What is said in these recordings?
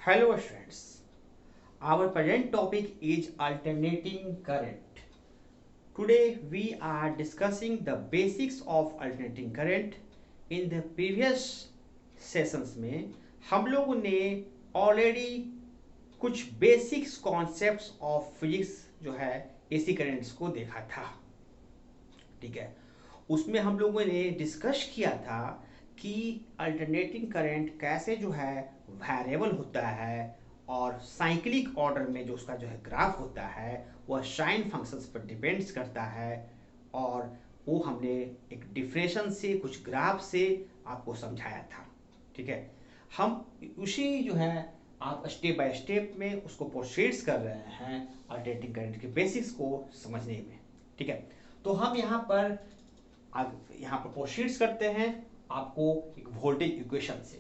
Hello students, our present topic is alternating current. Today we are discussing the basics of alternating current. In the previous sessions में हम लोगों ने already कुछ basics concepts of physics जो है AC currents को देखा था। ठीक है, उसमें हम लोगों ने डिस्कस किया था कि अल्टरनेटिंग करंट कैसे जो है वेरिएबल होता है और साइक्लिक ऑर्डर में जो उसका जो है ग्राफ होता है वह साइन फंक्शंस पर डिपेंड्स करता है, और वो हमने एक डिफरेंशन से कुछ ग्राफ से आपको समझाया था। ठीक है, हम उसी जो है आप स्टेप बाय स्टेप में उसको प्रोसीड्स कर रहे हैं अल्टरनेटिंग करंट के बेसिक्स को समझने में। ठीक है, तो हम यहाँ पर प्रोसीड्स करते हैं आपको एक वोल्टेज इक्वेशन से।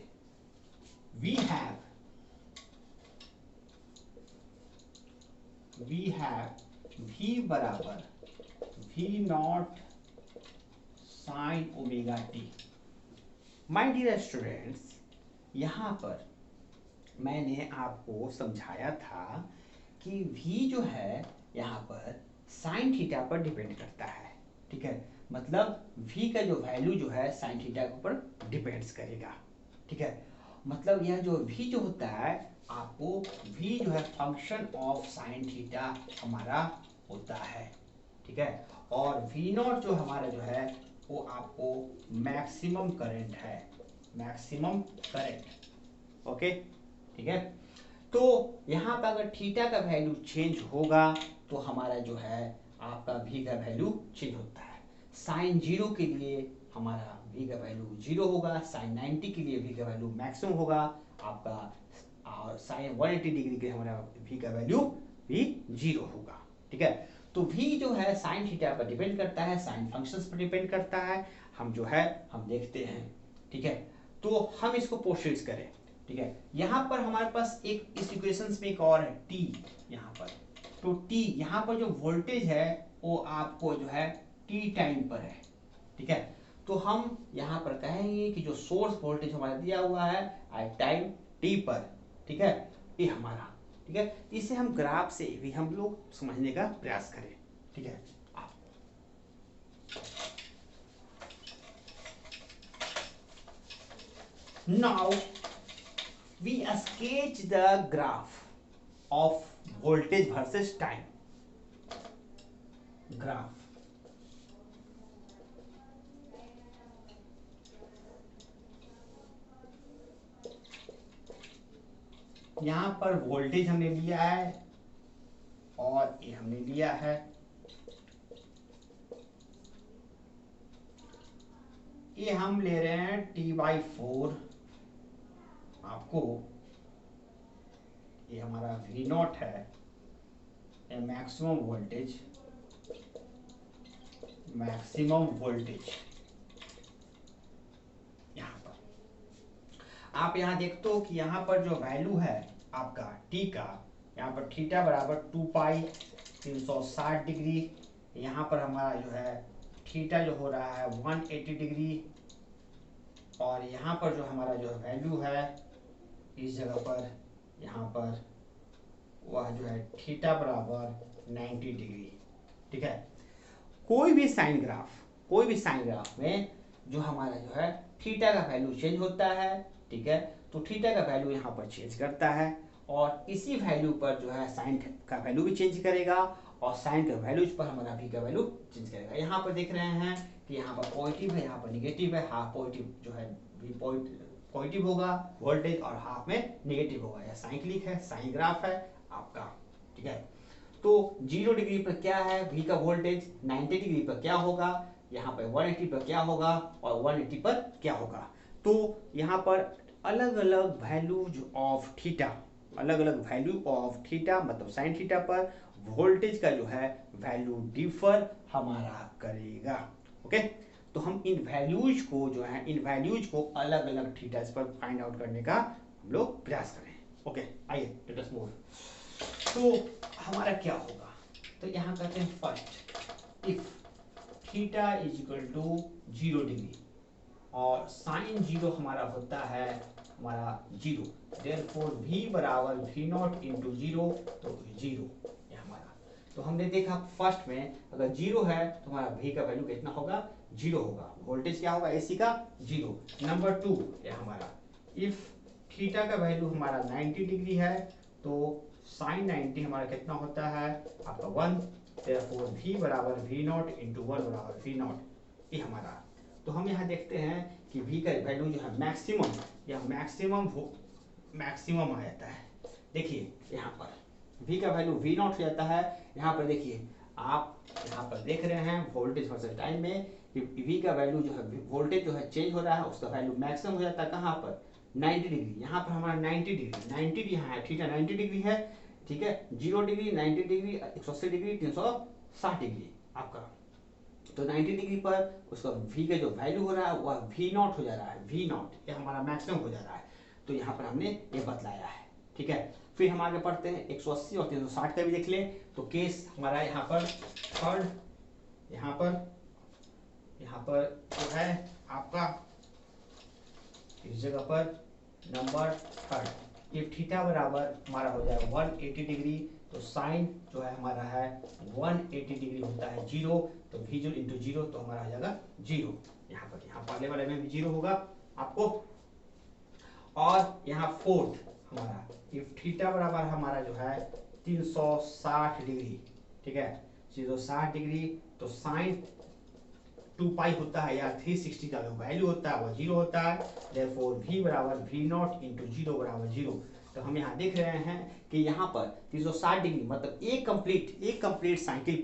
वी हैव V बराबर V naught sine omega t. My dear students, यहाँ पर मैंने आपको समझाया था कि V जो है यहाँ पर साइन थीटा पर डिपेंड करता है। ठीक है, मतलब V का जो वैल्यू जो है साइन थीटा के ऊपर डिपेंड्स करेगा। ठीक है, मतलब यह जो V जो होता है आपको V जो है फंक्शन ऑफ साइन थीटा हमारा होता है। ठीक है, और V नॉट जो हमारा जो है वो आपको मैक्सिमम करंट है, मैक्सिमम करंट। ओके, ठीक है, तो यहाँ पर अगर थीटा का वैल्यू चेंज होगा तो हमारा जो है आपका V का वैल्यू चेंज होता है। साइन 0 के लिए हमारा V का वैल्यू 0 होगा, साइन 90 के लिए V का वैल्यू मैक्सिमम होगा आपका, और साइन 180 डिग्री के हमारा V का वैल्यू भी 0 होगा। ठीक है, तो V जो है साइन थीटा पर डिपेंड करता है, साइन फंक्शंस पर डिपेंड करता है। हम जो है हम देखते हैं। ठीक है, तो हम इसको प्रोसीड करें। ठीक है, यहाँ पर हमारे पास एक इस इक्वेशंस में एक और है T यहाँ पर। तो T यहाँ पर जो वोल्टेज है वो आपको जो है T टाइम पर है। ठीक है, तो हम यहाँ पर कहेंगे कि जो सोर्स वोल्टेज हमारा दिया हुआ है एट टाइम T पर। ठीक है, ये हमारा। ठीक है, इसे हम ग्राफ से भी हम लोग समझने का प्रयास करें। ठीक है, now we sketch the graph of voltage versus time graph। यहां पर वोल्टेज हमने लिया है और ये हमने लिया है, ये हम ले रहे हैं T/4। आपको ये हमारा V नॉट है, ये मैक्सिमम वोल्टेज, मैक्सिमम वोल्टेज। यहाँ पर आप यहाँ देखते हो कि यहाँ पर जो वैल्यू है आपका T का, यहाँ पर थीटा बराबर 2 पाई 360 डिग्री। यहाँ पर हमारा जो है थीटा जो हो रहा है 180 डिग्री, और यहाँ पर जो हमारा जो वैल्यू है इस जगह पर यहाँ पर वह जो है थीटा बराबर 90 डिग्री। ठीक है, कोई भी साइन ग्राफ में जो हमारा जो है थीटा का वैल्यू चेंज होता है। ठीक है, तो थीटा का वैल्यू यहाँ पर चेंज करता है, और इसी वैल्यू पर जो है साइन का वैल्यू भी चेंज करेगा, और साइन के वैल्यू पर हमारा V का वैल्यू चेंज करेगा। यहाँ पर देख रहे हैं कि यहाँ पर पॉजिटिव है, यहाँ पर निगेटिव है। हाफ पॉजिटिव जो है V पॉजिटिव होगा वोल्टेज, और हाफ में निगेटिव होगा। यह साइक्लिक है, साइन ग्राफ है आपका। ठीक है, तो 0 डिग्री पर क्या है V का वोल्टेज, 90 डिग्री पर क्या होगा, यहाँ पर 180 पर क्या होगा, और 180 पर क्या होगा। तो यहाँ पर अलग अलग वैल्यूज ऑफ थीटा, अलग अलग वैल्यू ऑफ थीटा मतलब साइन थीटा पर वोल्टेज का जो है वैल्यू डिफर हमारा करेगा। ओके, तो हम इन वैल्यूज को जो है इन वैल्यूज को अलग अलग थीटास पर फाइंड आउट करने का हम लोग प्रयास करें। ओके, आइए लेट अस मूव। तो हमारा क्या होगा, तो यहाँ करते हैं first, if theta is equal to 0 degree. और साइन जीरो हमारा होता है हमारा जीरो, देयरफॉर v बराबर v नॉट इंटू जीरो, तो जीरो ये हमारा। तो हमने देखा फर्स्ट में अगर जीरो है तो हमारा v का वैल्यू कितना होगा, जीरो होगा, वोल्टेज क्या होगा एसी का, जीरो। नंबर टू ये हमारा, इफ थीटा का वैल्यू हमारा 90 डिग्री है तो साइन 90 हमारा कितना होता है आपका 1, देयरफॉर v बराबर v नॉट इंटू 1 बराबर v नॉट ये हमारा। तो हम यहाँ देखते हैं कि v का वैल्यू जो है मैक्सिमम या मैक्सिमम आ जाता है। देखिए यहाँ पर v का वैल्यू v नॉट हो जाता है। यहाँ पर देखिए आप यहाँ पर देख रहे हैं वोल्टेज वर्सेस टाइम में कि v का वैल्यू जो है वोल्टेज जो है चेंज हो रहा है, उसका वैल्यू मैक्सिमम हो जाता है कहाँ पर 90 डिग्री। यहाँ पर हमारा 90 डिग्री 90 यहाँ है, ठीक है 90 डिग्री है, ठीक है 0 डिग्री 90 डिग्री 180 डिग्री 360 डिग्री आपका। तो 90 डिग्री पर उसका v का जो वैल्यू हो रहा है वह v नॉट हो जा रहा है, v नॉट ये हमारा मैक्सिमम हो जा रहा है। तो यहाँ पर हमने ये बतलाया है, ठीक है। फिर हम आगे पढ़ते हैं 180 और 360 का भी देख ले। तो केस हमारा यहाँ पर थर्ड, यहाँ पर जो है आपका इस जगह पर नंबर थर्ड, इफ थीटा बराबर हमारा हो जाए 180 डिग्री तो साइन जो है हमारा है 180 डिग्री होता है जीरो, तो v जो इंटू जीरो तो हमारा आ जाएगा जीरो। यहाँ पर यहाँ पहले वाले में भी जीरो होगा आपको। और यहाँ फोर्थ हमारा, इफ थीटा बराबर हमारा जो है 360 डिग्री, ठीक है 360 डिग्री तो साइन 2 पाई होता है या 360 का जो वैल्यू होता है वो जीरो होता है, देयरफॉर v बराबर v नॉट इंटू जीरो बराबर जीरो। तो हम यहाँ देख रहे हैं कि यहाँ पर 360 डिग्री मतलब एक कंप्लीट साइकिल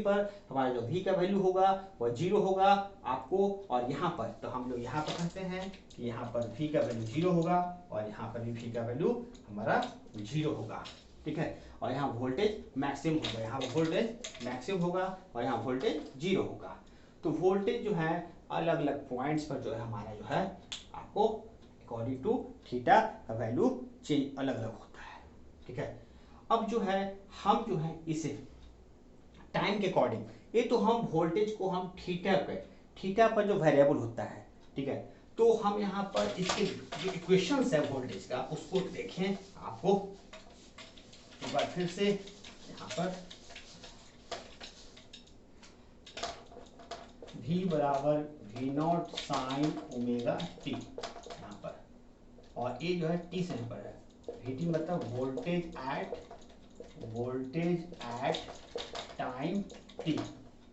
पर हमारा जो v का वैल्यू होगा वह जीरो होगा आपको। और यहाँ पर तो हम लोग यहाँ पर कहते हैं कि यहाँ पर v का वैल्यू जीरो होगा और यहाँ पर भी v का वैल्यू हमारा जीरो होगा, ठीक है। और यहाँ वोल्टेज मैक्सिमम होगा, यहाँ वोल्टेज मैक्सिमम होगा और यहाँ वोल्टेज जीरो होगा। तो वोल्टेज जो है अलग अलग पॉइंट्स पर जो है हमारा जो है आपको अकॉर्डिंग टू थीटा का वैल्यू चेंज अलग अलग होता है, ठीक है। अब जो है हम जो है इसे टाइम के अकॉर्डिंग, ये तो हम वोल्टेज को हम थीटा पर जो वेरिएबल होता है, ठीक है। तो हम यहाँ पर इसके जो इक्वेशंस है वोल्टेज का उसको देखें आपको एक बार फिर से यहाँ पर v बराबर v naught sine omega T यहाँ पर, और ये जो है टी से यहाँ पर है, vt मतलब वोल्टेज एट टाइम t।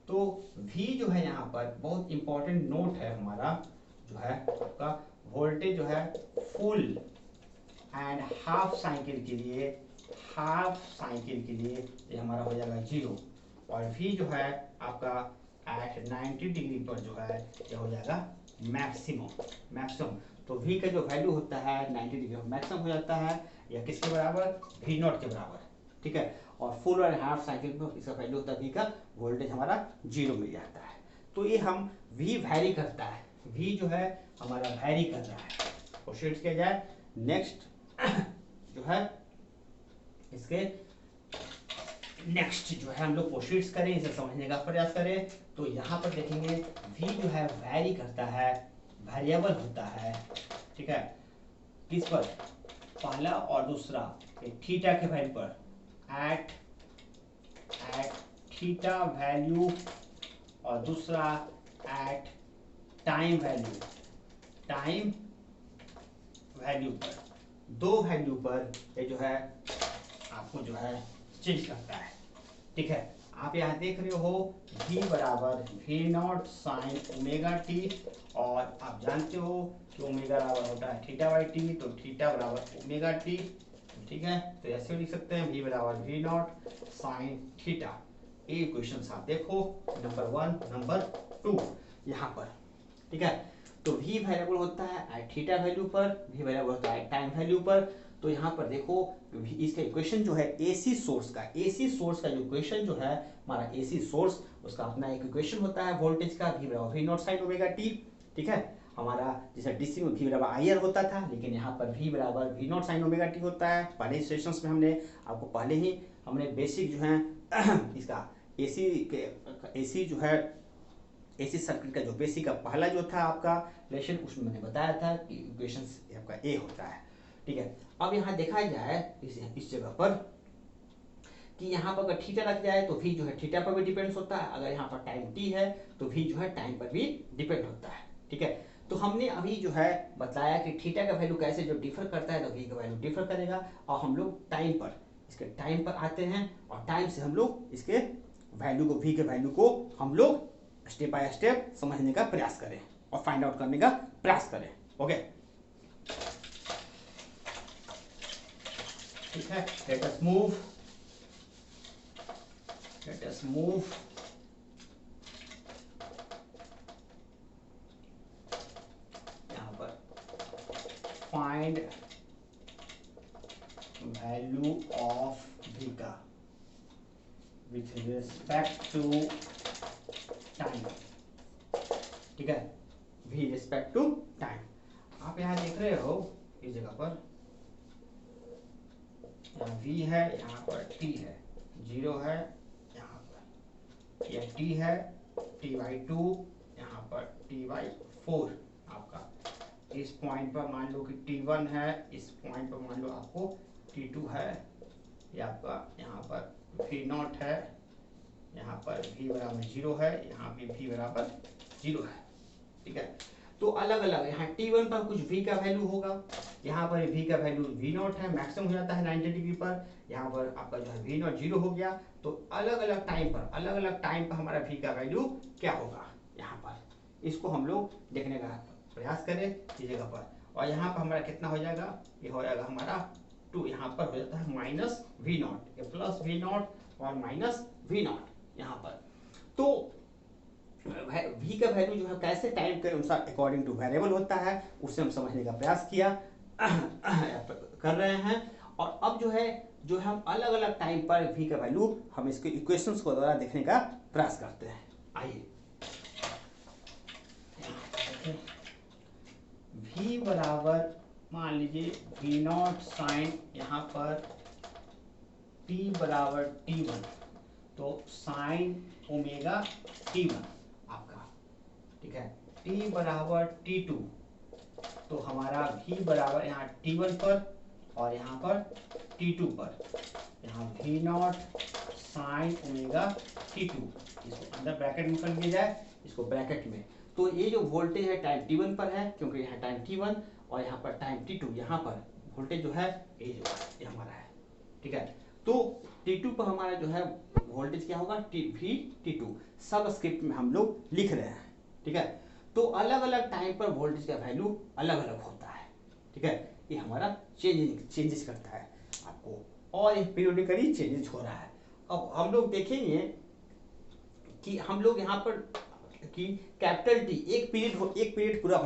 तो v जो है यहाँ पर बहुत इंपॉर्टेंट नोट है हमारा जो है आपका वोल्टेज जो है फुल एंड हाफ साइकिल के लिए ये हमारा हो जाएगा जीरो, और v जो है आपका एट 90 डिग्री पर जो है ये हो जाएगा मैक्सिमम। तो v का जो वैल्यू होता है 90 डिग्री मैक्सिमम हो जाता है या किसके बराबर, v नॉट के बराबर, ठीक है। और फुल और हाफ साइकिल में इसका वैल्यू होता है v का, वोल्टेज हमारा जीरो मिल जाता है। तो ये हम v वैरी करता है, v जो है हमारा वैरी कर रहा है। प्रोसीड किया जाए नेक्स्ट जो है इसके नेक्स्ट जो है हम लोग प्रोसीड्स करें, इसे समझने का प्रयास करें। तो यहाँ पर देखेंगे v जो है वैरी करता है, वेरिएबल होता है, ठीक है किस पर, पहला और दूसरा थीटा के वैल्यू पर, एट थीटा वैल्यू, और दूसरा एट टाइम वैल्यू पर, दो वैल्यू पर ये जो है आपको जो है चेंज करता है, ठीक है। आप यहाँ देख रहे हो v बराबर v naught sine omega t, और आप जानते हो कि ओमेगा बराबर होता है थीटा बाई टी, तो थीटा बराबर ओमेगा टी, ठीक है। तो ऐसे लिख सकते हैं v बराबर v नॉट साइन थीटा। ये क्वेश्चन आप देखो नंबर 1 नंबर 2 यहाँ पर, ठीक है। तो v वेरिएबल होता है थीटा वैल्यू पर, v वेरिएबल होता है टाइम वैल्यू पर। तो यहाँ पर देखो इसका इक्वेशन जो है एसी सोर्स का जो इक्वेशन जो है हमारा एसी सोर्स, उसका अपना एक इक्वेशन होता है वोल्टेज का, v बराबर v naught sine omega T, ठीक है। हमारा जैसे डीसी में v बराबर आई आर होता था, लेकिन यहाँ पर v बराबर v naught sine omega t होता है। पहले सेशंस में हमने बेसिक जो है इसका एसी जो है एसी सर्किट का जो बेसिक का पहला जो था आपका लेसन, उसमें मैंने बताया था कि इक्वेशन आपका ए होता है। ठीक है, अब यहाँ देखा जाए इस जगह पर कि यहाँ पर अगर थीटा रख जाए तो भी जो है थीटा पर भी डिपेंड्स होता है, अगर यहाँ पर टाइम टी है तो भी जो है टाइम पर भी डिपेंड होता है। ठीक है, तो हमने अभी जो है बताया कि थीटा का वैल्यू कैसे जो डिफर करता है तो वी का वैल्यू डिफर करेगा, और हम लोग टाइम पर इसके टाइम पर आते हैं और टाइम से हम लोग इसके वैल्यू को, वी के वैल्यू को हम लोग स्टेप बाय स्टेप समझने का प्रयास करें और फाइंड आउट करने का प्रयास करें। ओके, ठीक है, लेट अस मूव यहाँ पर फाइंड वैल्यू ऑफ v का विथ रिस्पेक्ट टू टाइम। ठीक है, v रिस्पेक्ट टू टाइम। आप यहाँ देख रहे हो इस जगह पर यहाँ v है, यहाँ पर t है, 0 है यहाँ पर, यह t है t/2, यहाँ पर t/4 आपका। इस पॉइंट पर मान लो कि t1 है, इस पॉइंट पर मान लो आपको t2 है, ये आपका यहाँ पर v0 है, यहाँ पर v बराबर 0 है, यहाँ भी v बराबर 0 है। ठीक है, तो अलग अलग यहाँ t1 पर कुछ v का वैल्यू होगा, यहाँ पर v का वैल्यू v0 है, मैक्सिमम हो जाता है 90 डिग्री पर, यहाँ पर आपका जो है v0 0 हो गया। तो अलग अलग टाइम पर हमारा v का वैल्यू क्या होगा, यहाँ पर इसको हम लोग देखने का प्रयास करें इस जगह पर। और यहाँ पर हमारा कितना हो जाएगा, ये हो जाएगा हमारा 2, यहाँ पर हो जाता है माइनस v0, ये प्लस v0 और माइनस v0 यहाँ पर। तो v का वैल्यू जो है कैसे टाइम के अनुसार अकॉर्डिंग टू वेरिएबल होता है, उससे हम समझने का प्रयास किया कर रहे हैं। और अब जो हम अलग अलग टाइम पर v का वैल्यू हम इसके इक्वेशंस को द्वारा देखने का प्रयास करते हैं। आइए, v बराबर मान लीजिए v0 साइन, यहाँ पर t बराबर t1, तो साइन ओमेगा t1 आपका। ठीक है, t बराबर t2, तो हमारा v बराबर यहाँ t1 पर और यहाँ पर t2 पर, यहाँ v0 साइन ओमेगा t2, इसको अंदर ब्रैकेट में कर लिया जाए, इसको ब्रैकेट में। तो ये जो वोल्टेज है टाइम t1 पर है, क्योंकि यहाँ टाइम t1 और यहाँ पर टाइम t2, यहाँ पर वोल्टेज जो है ये हमारा है। ठीक है, तो t2 पर हमारा जो है वोल्टेज क्या होगा, t2 सब स्क्रिप्ट में हम लोग लिख रहे हैं। ठीक है, तो अलग अलग टाइम पर वोल्टेज का वैल्यू अलग अलग होता है। ठीक है, ये हमारा चेंजेस करता है आपको, और ये पीरियोडिकली चेंजेस हो रहा है। अब हम लोग देखेंगे कि हम लोग यहाँ पर कि कैपिटल टी एक पीरियड पूरा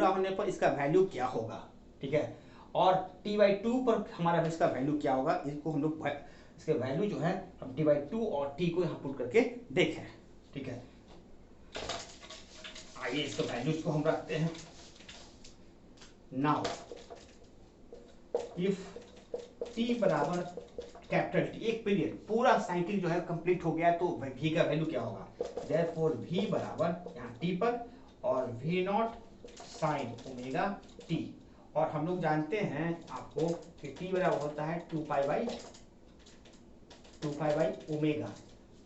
होने पर इसका वैल्यू क्या होगा। ठीक है, और t/2 पर हमारा इसका वैल्यू क्या होगा, इसको हम लोग इसके वैल्यू जो है हम t/2 और t को यहाँ पुट करके देखें। ठीक है, आइए इसके वैल्यूज को हम रखते हैं। नाउ इफ t बराबर कैपिटल टी, एक पीरियड पूरा साइकिल जो है कंप्लीट हो गया, तो v का वैल्यू क्या होगा, देयरफॉर v बराबर यहाँ t पर और v0 साइन ओमेगा t, और हम लोग जानते हैं आपको कि t बराबर होता है 2 pi by omega,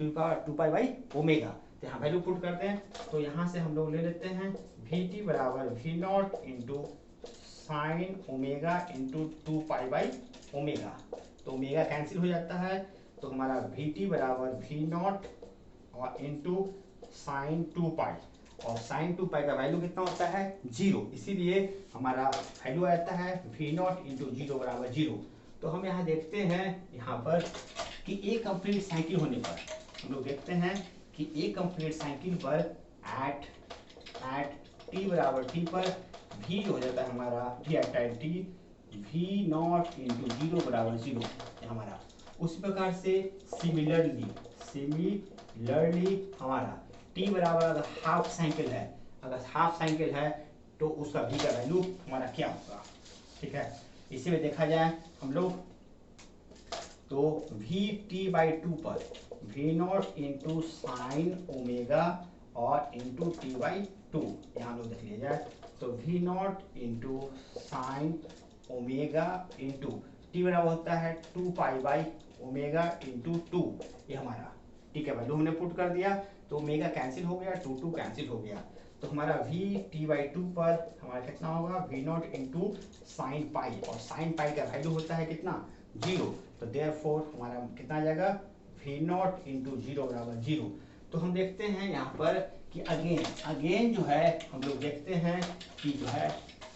2 pi by omega. तो यहाँ वैल्यू पुट करते हैं, तो यहाँ से हम लोग ले लेते हैं vt बराबर v0 into sine omega into 2 pi by omega, तो ओमेगा कैंसिल हो जाता है, तो हमारा vt बराबर v0 और इंटू साइन 2 पाई, और साइन 2 पाई का वैल्यू कितना होता है 0, इसीलिए हमारा वैल्यू आता है v0 इंटू 0 बराबर 0। तो हम यहाँ देखते हैं यहाँ पर कि एक कंप्लीट साइकिल होने पर हम लोग देखते हैं कि एक कंप्लीट साइकिल पर एट t बराबर t पर v हो जाता है हमारा v at time t v0 into 0 बराबर 0 हमारा। उसी प्रकार से सिमिलरली हमारा t बराबर अगर हाफ साइकिल है तो उसका v का वैल्यू हमारा क्या होगा। ठीक है, इसी में देखा जाए हम लोग तो v t/2 पर v0 इंटू साइन ओमेगा और इंटू टी बाई टू, यहाँ लोग देख लिया जाए तो V naught into sine omega into t बराबर होता है 2 pi by omega into two, ये हमारा ठीक है वैल्यू हमने पुट कर दिया तो ओमेगा कैंसिल हो गया, टू टू कैंसिल हो गया, तो हमारा v टी बाई टू पर हमारा कितना होगा V naught into sine pi, और साइन पाई का वैल्यू होता है कितना 0, तो देयरफॉर हमारा कितना आ जाएगा वी नॉट इंटू जीरो बराबर 0। तो हम देखते हैं यहाँ पर कि अगेन जो है हम लोग देखते हैं कि जो है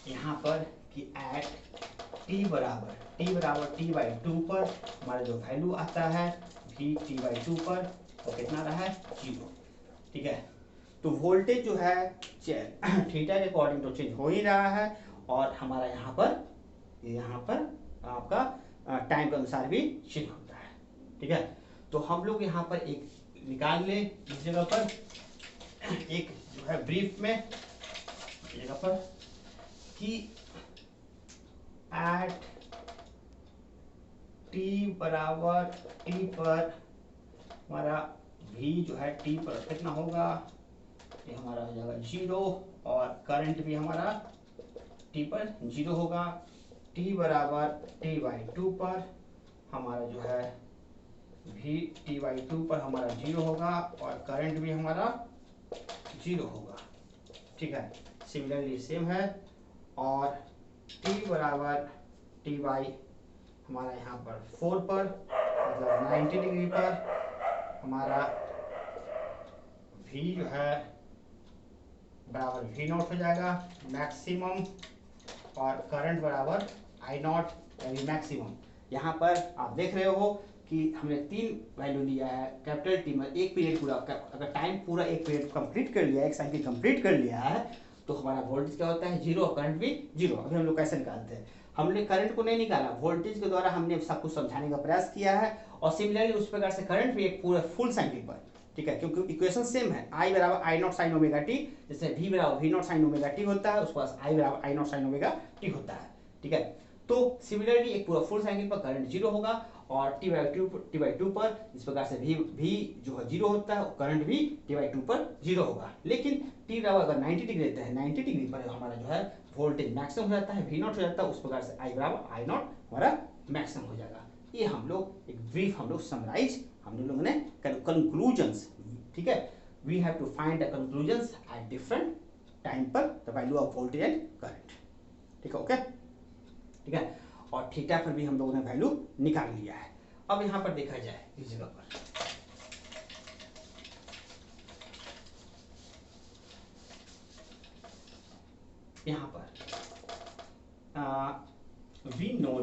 यहाँ पर कि एट टी बाई टू पर हमारा जो वैल्यू आता है वी टी बाई टू पर तो कितना रहा है 0, ठीक है। तो वोल्टेज जो है थीटा के अकॉर्डिंग तो चेंज हो ही रहा है, और हमारा यहाँ पर आपका टाइम के अनुसार भी चेंज होता है, ठीक है। तो हम लोग यहाँ पर एक निकाल ले इस जगह पर एक जो है ब्रीफ में जगह पर कि एट टी बराबर टी पर हमारा v जो है t पर कितना होगा, ये हमारा हो जाएगा 0, और करंट भी हमारा t पर 0 होगा। t बराबर t बाई टू पर हमारा जो है v t बाई टू पर हमारा 0 होगा, और करंट भी हमारा 0 होगा, ठीक है। सिमिलरली सेम है, और t बराबर t बाई हमारा यहाँ पर 4 पर मतलब 90 डिग्री पर हमारा v जो है बराबर v नॉट हो जाएगा मैक्सिमम, और करंट बराबर आई नॉट यानी मैक्सिमम। यहाँ पर आप देख रहे हो कि हमने 3 वैल्यू लिया है कैपिटल टी में, एक पीरियड पूरा अगर टाइम पूरा एक पीरियड कंप्लीट कर लिया है, एक साइकिल कंप्लीट कर लिया है, तो हमारा वोल्टेज क्या होता है 0 और करंट भी 0। अभी हम लोग कैसे निकालते हैं, हमने करंट को नहीं निकाला, वोल्टेज के द्वारा हमने सब कुछ समझाने का प्रयास किया है, और सिमिलरली उस प्रकार से करंट भी एक पूरा फुल साइकिल पर, ठीक है, क्योंकि इक्वेशन सेम है, आई बराबर I naught sine omega t, जैसे वी बराबर V naught sine omega t होता है, उसके पास आई बराबर I naught sine omega t होता है, ठीक है। तो सिमिलरली एक पूरा फुल साइकिल पर करंट 0 होगा, और टी बाई टू पर इस प्रकार से भी जो है 0 होता है, और करंट भी टी बाई टू पर 0 होगा। लेकिन टी बराबर अगर 90 डिग्री लेते हैं, 90 डिग्री पर हमारा जो है वोल्टेज मैक्सिमम हो जाता है, वी नॉट हो जाता है, उस प्रकार से आई बराबर आई नॉट हमारा मैक्सिमम हो जाएगा। ये हम लोग एक ब्रीफ हम लोग समराइज हम लोगों ने कंक्लूजन्स, ठीक है, we have to find the conclusions at different time पर the value of voltage and current, ठीक है, ओके, ठीक है। और थीटा पर भी हम लोगों ने वैल्यू निकाल लिया है। अब यहाँ पर देखा जाए इस जगह पर यहाँ पर वी नो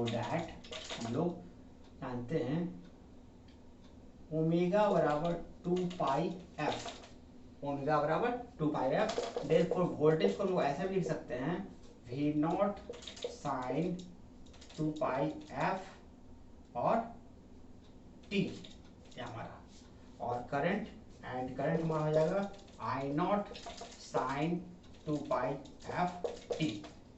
दैट हम लोग जानते हैं ओमेगा बराबर 2 पाई एफ, ओमेगा बराबर 2 पाई एफ, देयरफॉर वोल्टेज को हम लोग ऐसे भी लिख सकते हैं V naught sine 2 pi f और टी, ये हमारा, और करंट हमारा हो जाएगा I naught sine 2 pi f t,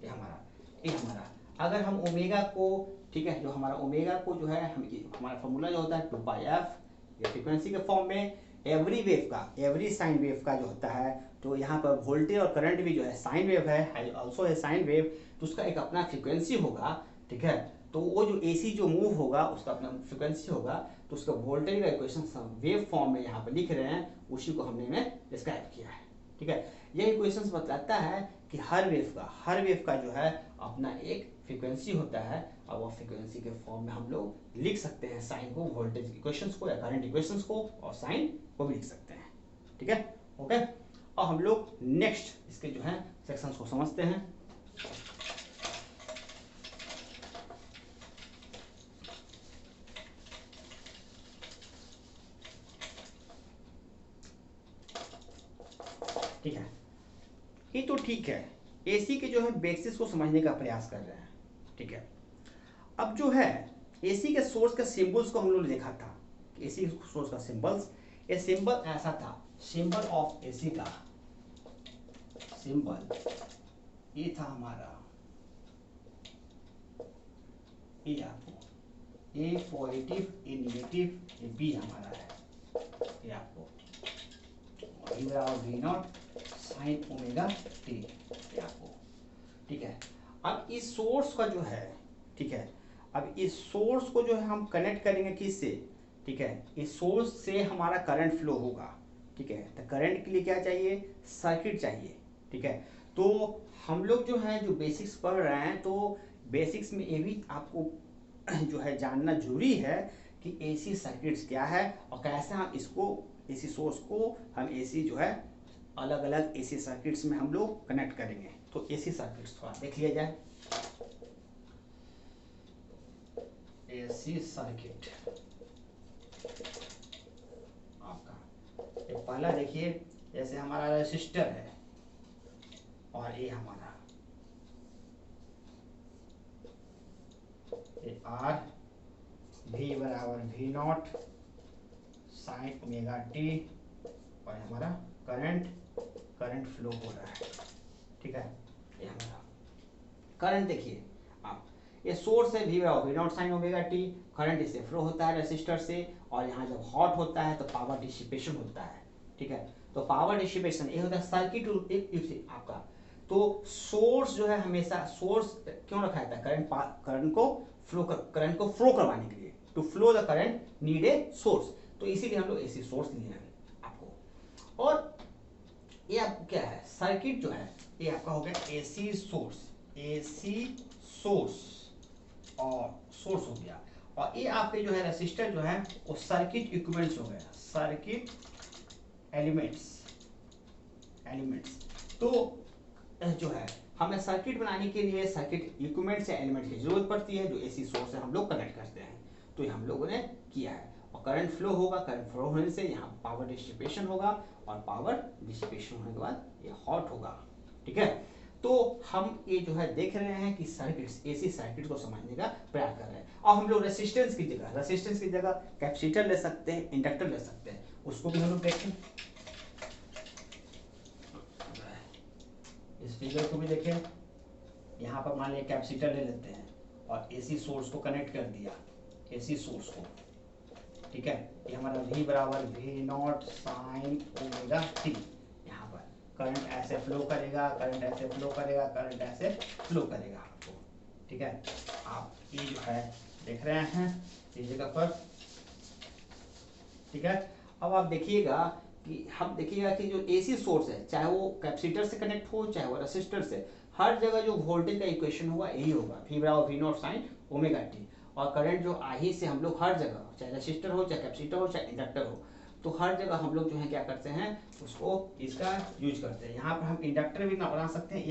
ये हमारा। अगर हम ओमेगा को, ठीक है, जो हमारा ओमेगा को जो है हमारा फॉर्मूला जो होता है 2 पाई एफ, ये फ्रीक्वेंसी के फॉर्म में एवरी साइन वेव का जो होता है, तो यहाँ पर वोल्टेज और करंट भी जो है साइन वेव है, ऑल्सो है साइन वेव, तो उसका एक अपना फ्रीक्वेंसी होगा, ठीक है। तो वो जो एसी जो मूव होगा उसका अपना फ्रीक्वेंसी होगा, तो उसका वोल्टेज का इक्वेशन वेव फॉर्म में यहाँ पर लिख रहे हैं, उसी को हमने डिस्क्राइब किया है, ठीक है। यह इक्वेशन बतलाता है कि हर वेव का जो है अपना एक फ्रीक्वेंसी होता है, और वो फ्रीक्वेंसी के फॉर्म में हम लोग लिख सकते हैं साइन को, वोल्टेज इक्वेशंस को या करंट इक्वेशंस को, और साइन को भी लिख सकते हैं, ठीक है, ओके। और हम लोग नेक्स्ट इसके जो है सेक्शंस को समझते हैं। ठीक है, ये तो ठीक है, एसी के जो है बेसिस को समझने का प्रयास कर रहे हैं, ठीक है। अब जो है एसी के सोर्स के सिंबल्स को हम लोग ने देखा था, एसी सोर्स का सिंबल्स, ये सिंबल ऐसा था, सिंबल ऑफ एसी का सिंबल ये था हमारा, ये आपको ए पॉजिटिव, ए नेगेटिव, ये बी हमारा है, ये आपको V बराबर V naught sine omega T, ये आपको, ठीक है। अब इस सोर्स का जो है, ठीक है, अब इस सोर्स को जो है हम कनेक्ट करेंगे किससे, ठीक है, इस सोर्स से हमारा करंट फ्लो होगा, ठीक है। तो करंट के लिए क्या चाहिए, सर्किट चाहिए, ठीक है। तो हम लोग जो है जो बेसिक्स पढ़ रहे हैं, तो बेसिक्स में ये भी आपको जो है जानना जरूरी है कि एसी सर्किट्स क्या है और कैसे हम इसको, एसी सोर्स को हम एसी जो है अलग अलग एसी सर्किट्स में हम लोग कनेक्ट करेंगे। तो एसी सर्किट्स थोड़ा देख लिया जाए। एसी सर्किट आपका ये पहला देखिए, जैसे हमारा रेसिस्टर है और ये हमारा ये आर, वी बराबर V naught sine omega t, और हमारा करंट फ्लो हो रहा है, ठीक है। ये हमारा करंट देखिए आप, ये सोर्स है वी बराबर V naught sine omega t, current इससे फ्लो होता है रेसिस्टर से, और यहाँ जब हॉट होता है तो पावर डिसिपेशन होता है, ठीक है। तो पावर डिसिपेशन ये होता है सर्किट एक आपका। तो सोर्स जो है हमेशा, सोर्स क्यों रखा जाता है, करंट को फ्लो करवाने के लिए, to flow the current need a source, तो इसीलिए हम लोग एसी सोर्स लिए हैं आपको। और ये आपको क्या है, सर्किट जो है ये आपका हो गया एसी सोर्स, एसी सोर्स और सोर्स हो गया, और ये आपके जो है रेसिस्टर जो है वो सर्किट इक्विवेलेंट्स हो गया, सर्किट एलिमेंट्स। तो जो है हमें सर्किट बनाने के लिए सर्किट इक्विपमेंट या एलिमेंट की जरूरत पड़ती है, जो एसी सोर्स से हम लोग कनेक्ट करते हैं। तो ये हम लोगों ने किया है, और करंट फ्लो होगा, करंट फ्लो होने से यहाँ पावर डिसिपेशन होगा, और पावर डिसिपेशन होने के बाद ये हॉट होगा, ठीक है। तो हम ये जो है देख रहे हैं कि सर्किट्स, एसी सर्किट को समझने का प्रयास कर रहे हैं। और हम लोग रेसिस्टेंस की जगह कैपेसिटर ले सकते हैं, इंडक्टर ले सकते हैं, उसको भी हम लोग देखें। इस फिगर को भी देखें, यहाँ पर मान लिया कैपेसिटर ले लेते हैं और एसी सोर्स को कनेक्ट कर दिया, एसी सोर्स को, ठीक है। ये हमारा V बराबर V naught sine omega T, यहाँ पर करंट ऐसे फ्लो करेगा, करंट ऐसे फ्लो करेगा, करंट ऐसे फ्लो करेगा आपको, ठीक है। आप ये जो है देख रहे हैं इस जगह पर, ठीक है। अब आप देखिएगा कि हम देखिएगा कि जो एसी सोर्स है, चाहे वो कैपेसिटर से कनेक्ट हो चाहे वो रेसिस्टर से, हर जगह जो वोल्टेज का इक्वेशन होगा यही होगा, V बराबर V naught sine omega t. और करंट जो आई से हम लोग हर जगह, चाहे रेसिस्टर हो चाहे कैपेसिटर हो चाहे इंडक्टर हो, तो हर जगह हम लोग जो है क्या करते हैं, उसको इसका यूज करते हैं। यहाँ पर हम इंडक्टर भी बना सकते हैं।